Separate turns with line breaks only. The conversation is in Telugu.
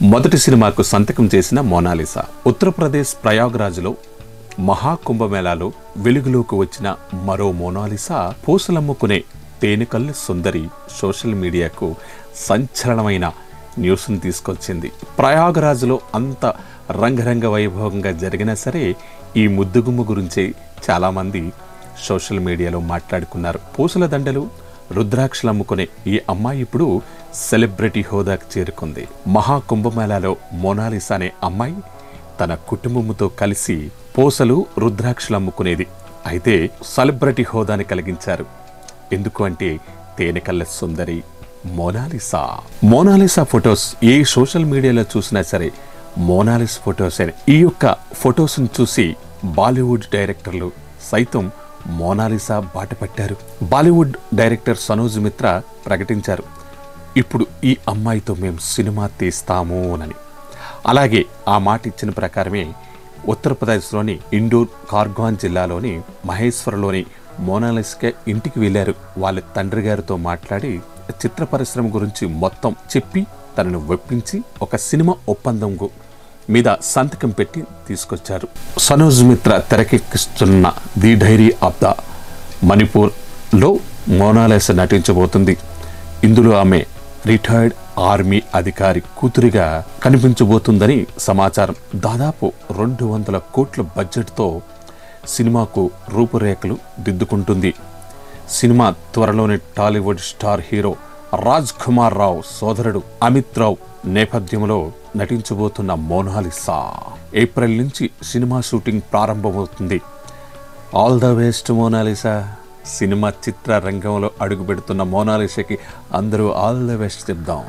మొదటి సినిమాకు సంతకం చేసిన మోనాలిసా. ఉత్తరప్రదేశ్ ప్రయాగ్రాజ్లో మహాకుంభమేళాలో వెలుగులోకి వచ్చిన మరో మోనాలిసా పూసలమ్ముకునే తేనెకల్లు సుందరి సోషల్ మీడియాకు సంచలనమైన న్యూస్ను తీసుకొచ్చింది. ప్రయాగ్రాజ్లో అంత రంగరంగ వైభవంగా జరిగినా సరే ఈ ముద్దుగుమ్మ గురించి చాలామంది సోషల్ మీడియాలో మాట్లాడుకున్నారు. పూసల దండలు, రుద్రాక్షలు అమ్ముకునే ఈ అమ్మాయి ఇప్పుడు సెలబ్రిటీ హోదాకు చేరుకుంది. మహాకుంభమేళాలో మోనాలిసా అనే అమ్మాయి తన కుటుంబంతో కలిసి పూసలు, రుద్రాక్షలు అమ్ముకునేది. అయితే సెలబ్రిటీ హోదాని కలిగించారు. ఎందుకు అంటే తేనెకల్ల సుందరి మోనాలిసా. మోనాలిసా ఫొటోస్ ఏ సోషల్ మీడియాలో చూసినా సరే మోనాలిసా ఫొటోస్. ఈ యొక్క ఫొటోస్ను చూసి బాలీవుడ్ డైరెక్టర్లు సైతం మోనాలిసా బాట పట్టారు. బాలీవుడ్ డైరెక్టర్ సనోజ్ మిత్రా ప్రకటించారు, ఇప్పుడు ఈ అమ్మాయితో మేము సినిమా తీస్తాము అని. అలాగే ఆ మాట ఇచ్చిన ప్రకారమే ఉత్తరప్రదేశ్లోని ఇండోర్ ఖార్గాన్ జిల్లాలోని మహేశ్వరలోని మోనాలిసా ఇంటికి వెళ్ళారు. వాళ్ళ తండ్రి గారితో మాట్లాడి చిత్ర పరిశ్రమ గురించి మొత్తం చెప్పి తనను ఒప్పించి ఒక సినిమా ఒప్పందం మీద సంతకం పెట్టి తీసుకొచ్చారు. సనోజ్ మిత్రా తెరకెక్కిస్తున్న ది డైరీ ఆఫ్ ద మణిపూర్లో మోనాలిసా నటించబోతుంది. ఇందులో ఆమె రిటైర్డ్ ఆర్మీ అధికారి కూతురిగా కనిపించబోతుందని సమాచారం. దాదాపు 200 కోట్ల బడ్జెట్తో సినిమాకు రూపురేఖలు దిద్దుకుంటుంది. సినిమా త్వరలోనే Tollywood star hero Raj Kumar Rao సోదరుడు అమిత్ రావు నేపథ్యంలో నటించబోతున్న మోనాలిసా ఏప్రిల్ నుంచి సినిమా షూటింగ్ ప్రారంభమవుతుంది. All the best Monalisa. Cinema చిత్ర రంగంలో అడుగుపెడుతున్న మోనాలిసాకి అందరూ ఆల్ ద బెస్ట్ చెప్దాం.